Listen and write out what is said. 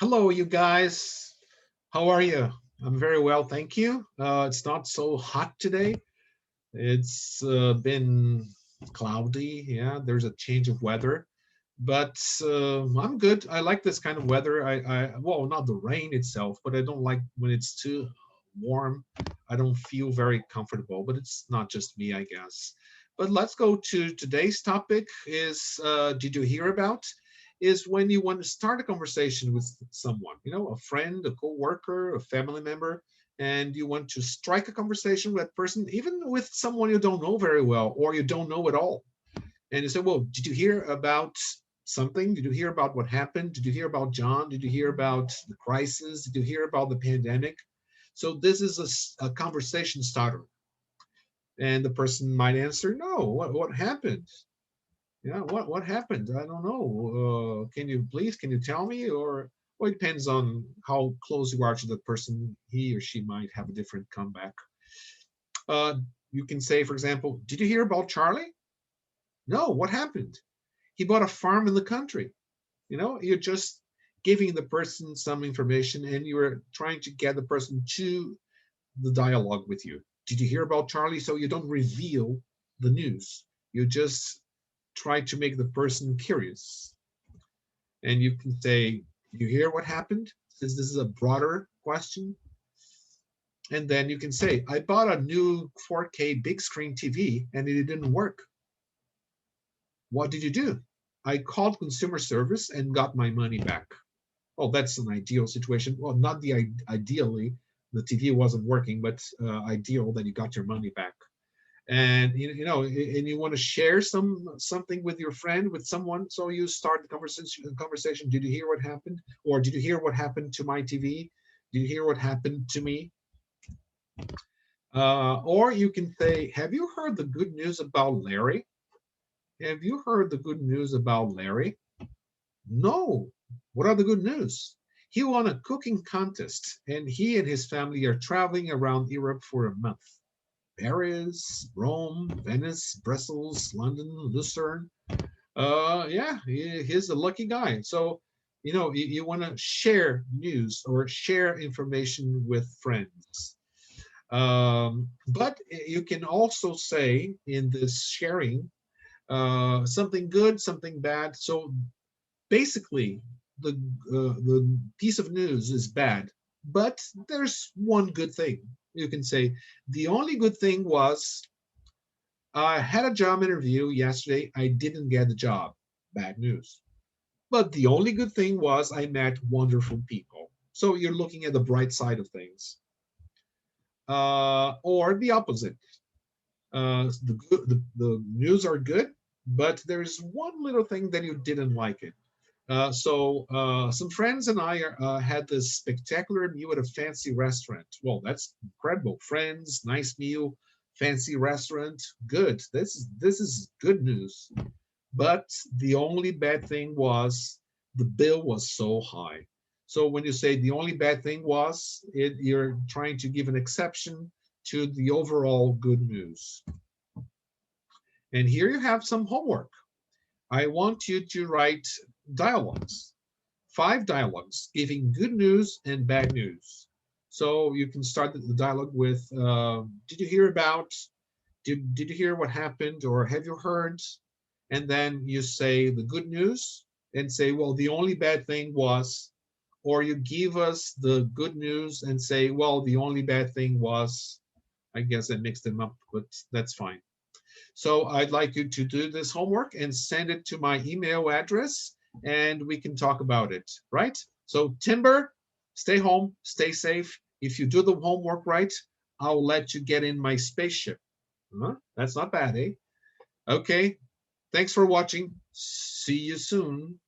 Hello, you guys. How are you? I'm very well, thank you. It's not so hot today. It's been cloudy. Yeah, there's a change of weather, but I'm good. I like this kind of weather. Well, not the rain itself, but I don't like when it's too warm. I don't feel very comfortable, but it's not just me, I guess. But let's go to today's topic is did you hear about? Is when you want to start a conversation with someone, a friend, a coworker, a family member, and you want to strike a conversation with that person, even with someone you don't know very well or you don't know at all. And you say, well, did you hear about something? Did you hear about what happened? Did you hear about John? Did you hear about the crisis? Did you hear about the pandemic? So this is a conversation starter. And the person might answer, no, what happened? Yeah, what happened? I don't know. Can you tell me? Or well, it depends on how close you are to the person. He or she might have a different comeback. Uh, you can say, for example, did you hear about Charlie? No, what happened? He bought a farm in the country. You're just giving the person some information and you're trying to get the person to the dialogue with you. Did you hear about Charlie? So you don't reveal the news. You just try to make the person curious. And you can say, you hear what happened? Since this is a broader question. And then you can say, I bought a new 4K big screen TV and it didn't work. What did you do? I called consumer service and got my money back. Well, that's an ideal situation. Well, not the ideally, the TV wasn't working, but ideal that you got your money back. And and you want to share something with your friend, with someone, so you start the conversation. Did you hear what happened? Or did you hear what happened to my TV? Did you hear what happened to me? Or you can say, have you heard the good news about Larry? Have you heard the good news about Larry? No. What are the good news? He won a cooking contest and he and his family are traveling around Europe for a month. Paris, Rome, Venice, Brussels, London, Lucerne. Yeah, he's a lucky guy. So, you want to share news or share information with friends. But you can also say in this sharing something good, something bad. So basically, the the piece of news is bad, but there's one good thing. You can say the only good thing was I had a job interview yesterday. I didn't get the job. Bad news. But the only good thing was I met wonderful people. So you're looking at the bright side of things. Or the opposite. The news are good, but there's one little thing that you didn't like it. Some friends and I had this spectacular meal at a fancy restaurant. Well, that's incredible. Friends, nice meal, fancy restaurant, good. This is good news. But the only bad thing was the bill was so high. So when you say the only bad thing was, you're trying to give an exception to the overall good news. And here you have some homework. I want you to write dialogues, 5 dialogues giving good news and bad news. So you can start the dialogue with, did you hear about, did you hear what happened or have you heard? And then you say the good news and say, well, the only bad thing was, or you give us the good news and say, well, the only bad thing was, I guess I mixed them up, but that's fine. So I'd like you to do this homework and send it to my email address and we can talk about it, right? So Timber, stay home, stay safe. If you do the homework right, I'll let you get in my spaceship. Huh? That's not bad, eh? Okay. Thanks for watching. See you soon.